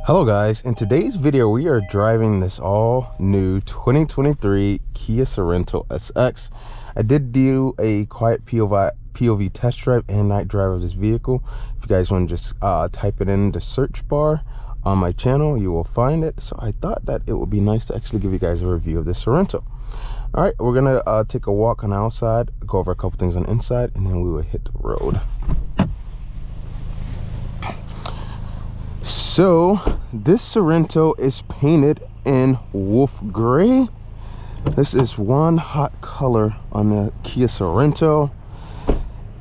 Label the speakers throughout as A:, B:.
A: Hello guys, in today's video we are driving this all new 2023 Kia Sorento SX. I did do a quiet POV test drive and night drive of this vehicle. If you guys want to just type it in the search bar on my channel, you will find it. So I thought that it would be nice to actually give you guys a review of this Sorento. All right, we're gonna take a walk on the outside, go over a couple things on the inside, and then we will hit the road. So this Sorento is painted in wolf gray. This is one hot color on the Kia Sorento.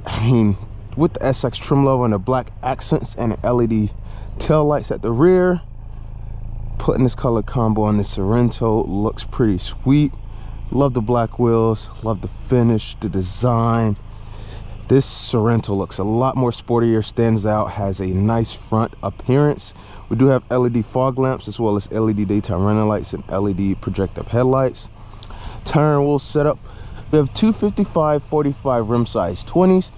A: I mean, with the SX trim level and the black accents and the LED tail lights at the rear, putting this color combo on the Sorento looks pretty sweet. Love the black wheels, love the finish, the design. This Sorento looks a lot more sportier, stands out, has a nice front appearance. We do have LED fog lamps as well as LED daytime running lights and LED projective headlights. Tire and wheel setup. We have two 55/45 rim size 20s.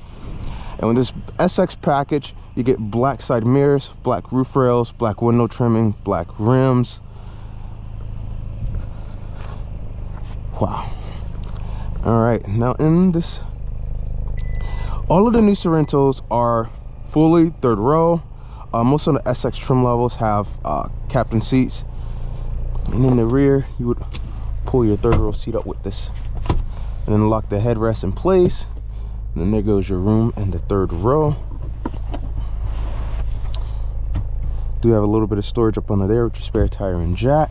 A: And with this SX package, you get black side mirrors, black roof rails, black window trimming, black rims. Wow. All right, now in this, all of the new Sorentos are fully third row. Most of the SX trim levels have captain seats. And in the rear, you would pull your third row seat up with this and then lock the headrest in place. And then there goes your room in the third row. Do have a little bit of storage up under there with your spare tire and jack.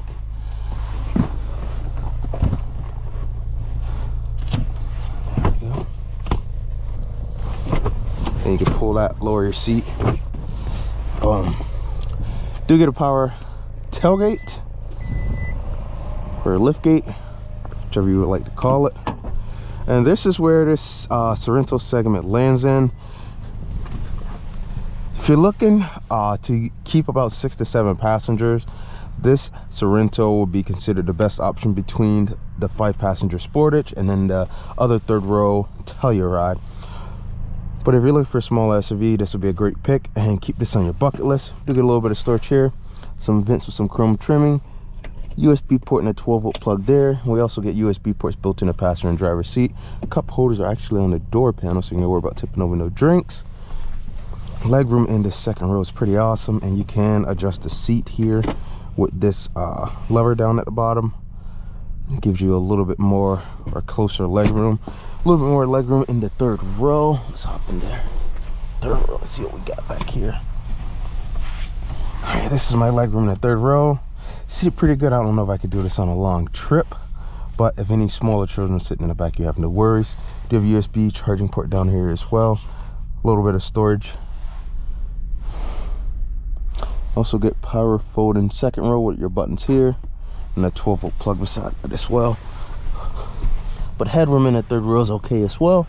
A: And you can pull that, lower your seat. Do get a power tailgate or a lift gate, whichever you would like to call it. And this is where this Sorento segment lands in. If you're looking to keep about 6 to 7 passengers, this Sorento will be considered the best option between the 5-passenger Sportage and then the other third row Telluride. But if you're looking for a small SUV, this will be a great pick, and keep this on your bucket list. Do get a little bit of storage here, some vents with some chrome trimming, USB port and a 12-volt plug there. We also get USB ports built in the passenger and driver seat. Cup holders are actually on the door panel, so you don't worry about tipping over no drinks. Legroom in the second row is pretty awesome, and you can adjust the seat here with this lever down at the bottom. It gives you a little bit more or closer leg room. A little bit more leg room in the third row. Let's hop in there. Third row. Let's see what we got back here. All right, this is my leg room in the third row. See it pretty good. I don't know if I could do this on a long trip, but if any smaller children are sitting in the back, you have no worries. You have a USB charging port down here as well. A little bit of storage. Also get power folding second row with your buttons here, and a 12-volt plug beside it as well. But headroom in the third row is okay as well.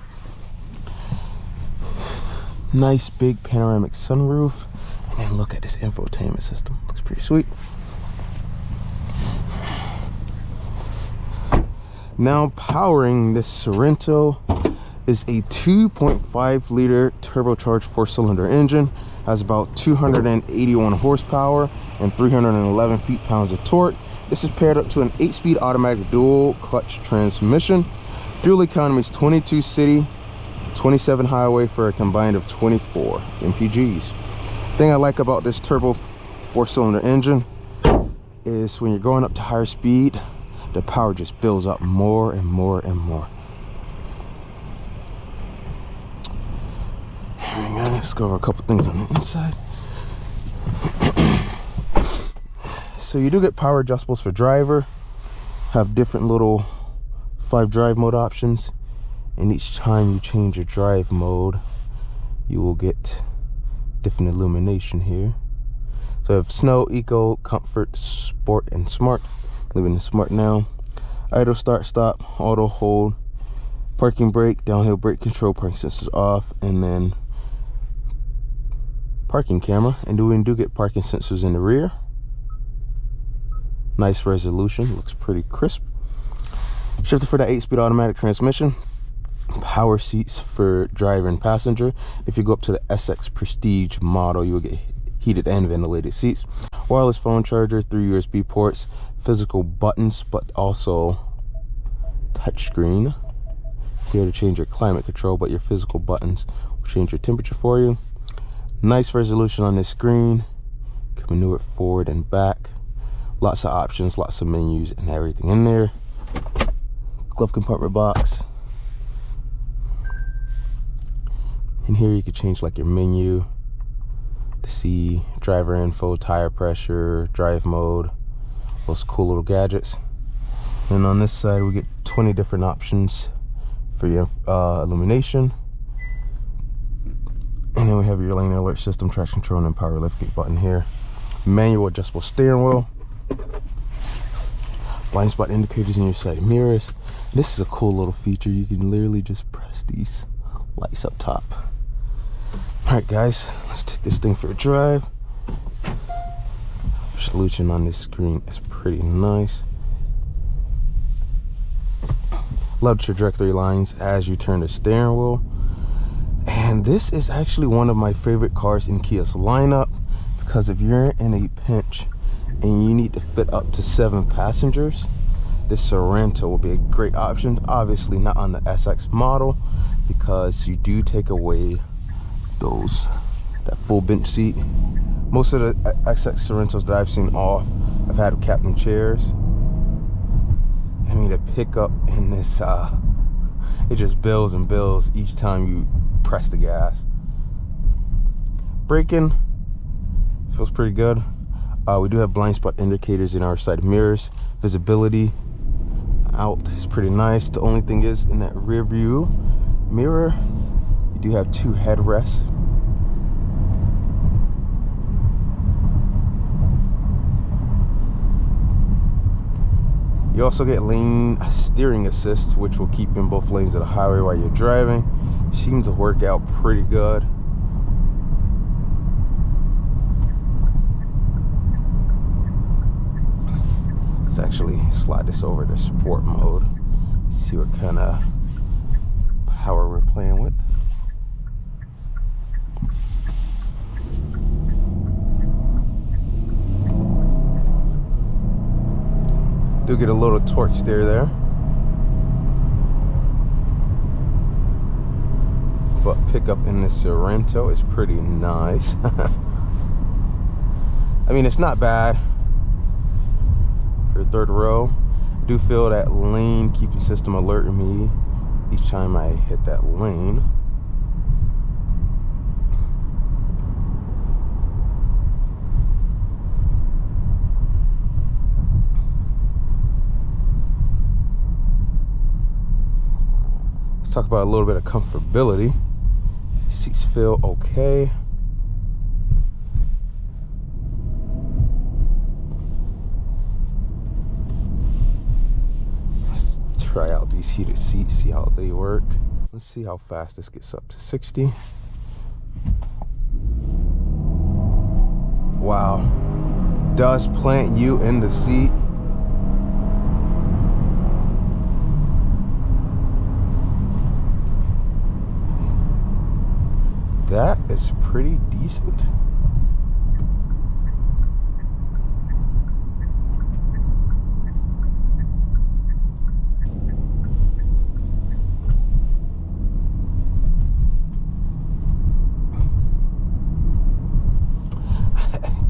A: Nice big panoramic sunroof. And then look at this infotainment system. Looks pretty sweet. Now powering this Sorento is a 2.5 liter turbocharged 4-cylinder engine. Has about 281 horsepower and 311 feet-pounds of torque. This is paired up to an 8-speed automatic dual clutch transmission. Fuel economy is 22 city, 27 highway for a combined of 24 mpgs. Thing I like about this turbo 4-cylinder engine is when you're going up to higher speed, the power just builds up more and more and more. Let's go over a couple things on the inside. So you do get power adjustables for driver, have different little 5 drive mode options, and each time you change your drive mode you will get different illumination here. So I have snow, eco, comfort, sport, and smart. Leaving the smart now. Idle, start, stop, auto hold, parking brake, downhill brake control, parking sensors off, and then parking camera. And we do get parking sensors in the rear. Nice resolution, looks pretty crisp. Shifter for the 8-speed automatic transmission. Power seats for driver and passenger. If you go up to the SX Prestige model, you will get heated and ventilated seats, wireless phone charger, 3 USB ports, physical buttons, but also touchscreen here to change your climate control, but your physical buttons will change your temperature for you. Nice resolution on this screen. You can maneuver it forward and back. Lots of options, lots of menus and everything in there. Glove compartment box. In here you can change like your menu to see driver info, tire pressure, drive mode, those cool little gadgets. And on this side we get 20 different options for your illumination. And then we have your lane alert system, traction control, and power liftgate button here. Manual adjustable steering wheel. Blind spot indicators in your side mirrors. This is a cool little feature. You can literally just press these lights up top. Alright guys, let's take this thing for a drive. Resolution on this screen is pretty nice. Love trajectory lines as you turn the steering wheel. And this is actually one of my favorite cars in Kia's lineup, because if you're in a pinch and you need to fit up to 7 passengers, this Sorento will be a great option. Obviously not on the SX model, because you do take away that full bench seat. Most of the SX Sorentos that I've seen all have had captain chairs. I mean, the pickup in this, it just builds and builds each time you press the gas. Braking feels pretty good. We do have blind spot indicators in our side mirrors. Visibility out is pretty nice. The only thing is, in that rear view mirror, you do have 2 headrests. You also get lane steering assist, which will keep in both lanes of the highway while you're driving. Seems to work out pretty good. Let's actually slide this over to sport mode. See what kind of power we're playing with. Do get a little torque steer there, but pickup in this Sorento is pretty nice. I mean, it's not bad for the 3rd row. I do feel that lane keeping system alerting me each time I hit that lane. Let's talk about a little bit of comfortability. Seats feel okay. Let's try out these heated seats, see how they work. Let's see how fast this gets up to 60. Wow. Does plant you in the seat. That is pretty decent.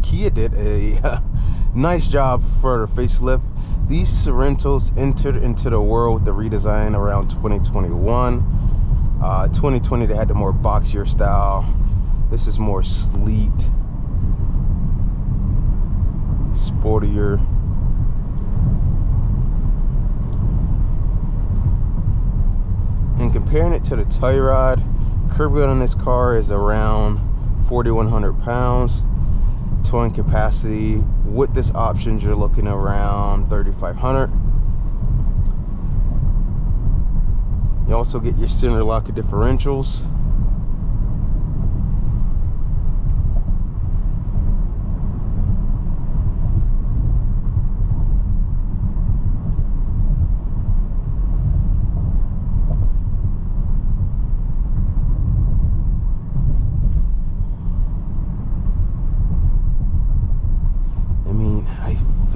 A: Kia did a nice job for the facelift. These Sorentos entered into the world with the redesign around 2021. 2020 they had the more boxier style. This is more sleek, sportier. And comparing it to the Telluride, curb weight on this car is around 4,100 pounds. Towing capacity with this option, you're looking around 3,500. You also get your center lock differentials.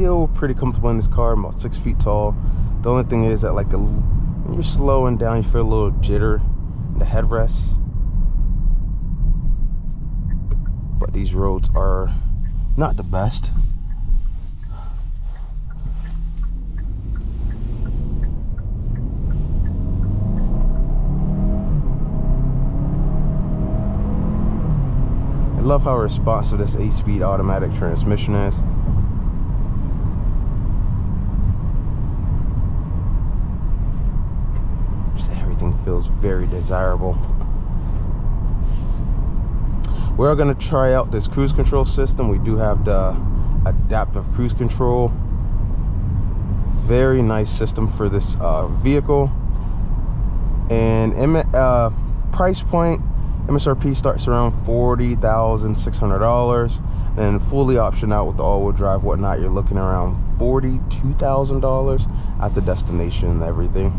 A: feel pretty comfortable in this car. I'm about 6 feet tall. The only thing is that when you're slowing down, you feel a little jitter in the headrests. But these roads are not the best. I love how responsive this 8-speed automatic transmission is. Just everything feels very desirable. We're going to try out this cruise control system. We do have the adaptive cruise control. Very nice system for this vehicle. And price point, MSRP starts around $40,600, and fully optioned out with the all-wheel drive, whatnot, you're looking around $42,000 at the destination and everything.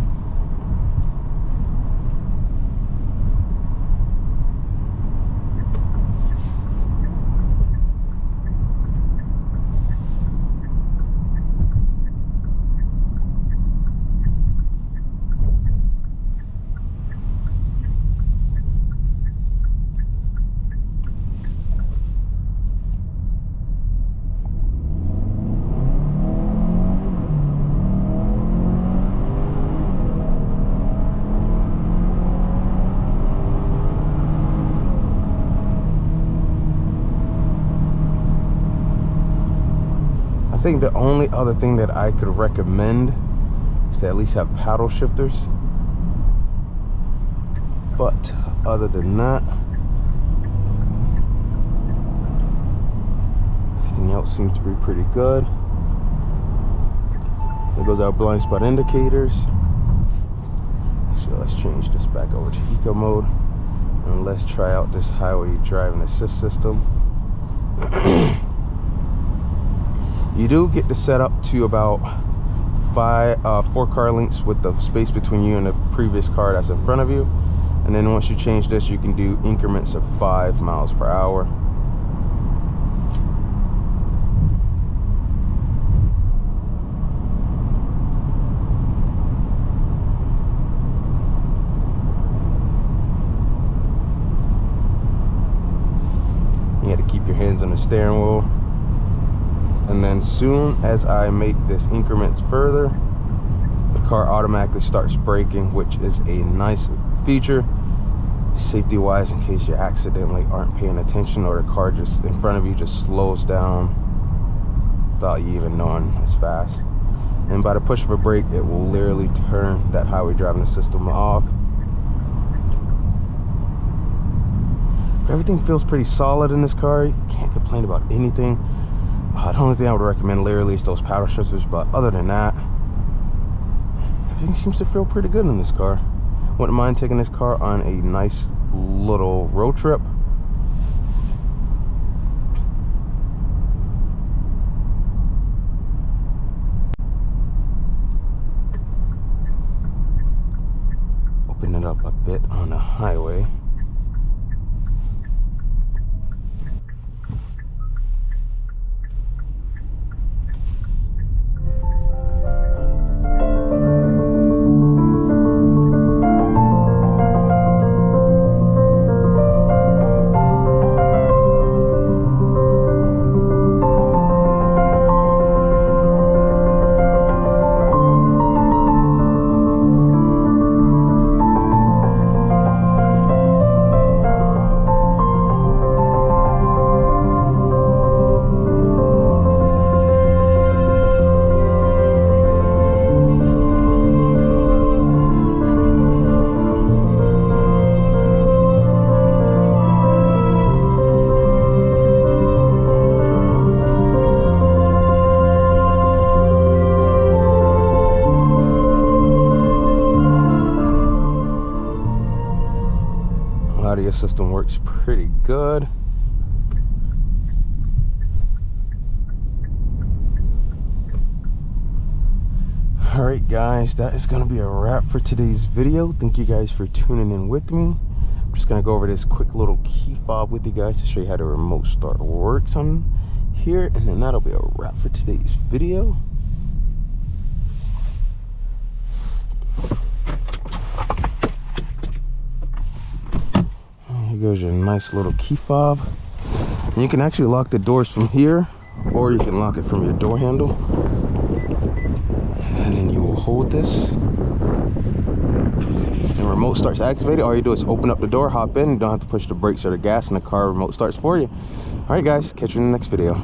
A: I think the only other thing that I could recommend is to at least have paddle shifters. But other than that, everything else seems to be pretty good. There goes our blind spot indicators. So let's change this back over to eco mode, and let's try out this highway driving assist system. You do get to set up to about 4 car lengths with the space between you and the previous car that's in front of you. And then once you change this, you can do increments of 5 miles per hour. You have to keep your hands on the steering wheel. And then soon as I make this increments further, the car automatically starts braking, which is a nice feature safety wise, in case you accidentally aren't paying attention or the car just in front of you just slows down without you even knowing it's fast. And by the push of a brake, it will literally turn that highway driving system off. But everything feels pretty solid in this car. You can't complain about anything. The only thing I would recommend literally is those paddle shifters, but other than that, everything seems to feel pretty good in this car. Wouldn't mind taking this car on a nice little road trip. Open it up a bit on the highway. Audio system works pretty good. Alright guys, that is going to be a wrap for today's video. Thank you guys for tuning in with me. I'm just going to go over this quick little key fob with you guys to show you how the remote start works on here, and then that'll be a wrap for today's video. Here goes your nice little key fob. And you can actually lock the doors from here, or you can lock it from your door handle. And then you will hold this. And remote starts activated. All you do is open up the door, hop in. You don't have to push the brakes or the gas, and the car remote starts for you. All right, guys, catch you in the next video.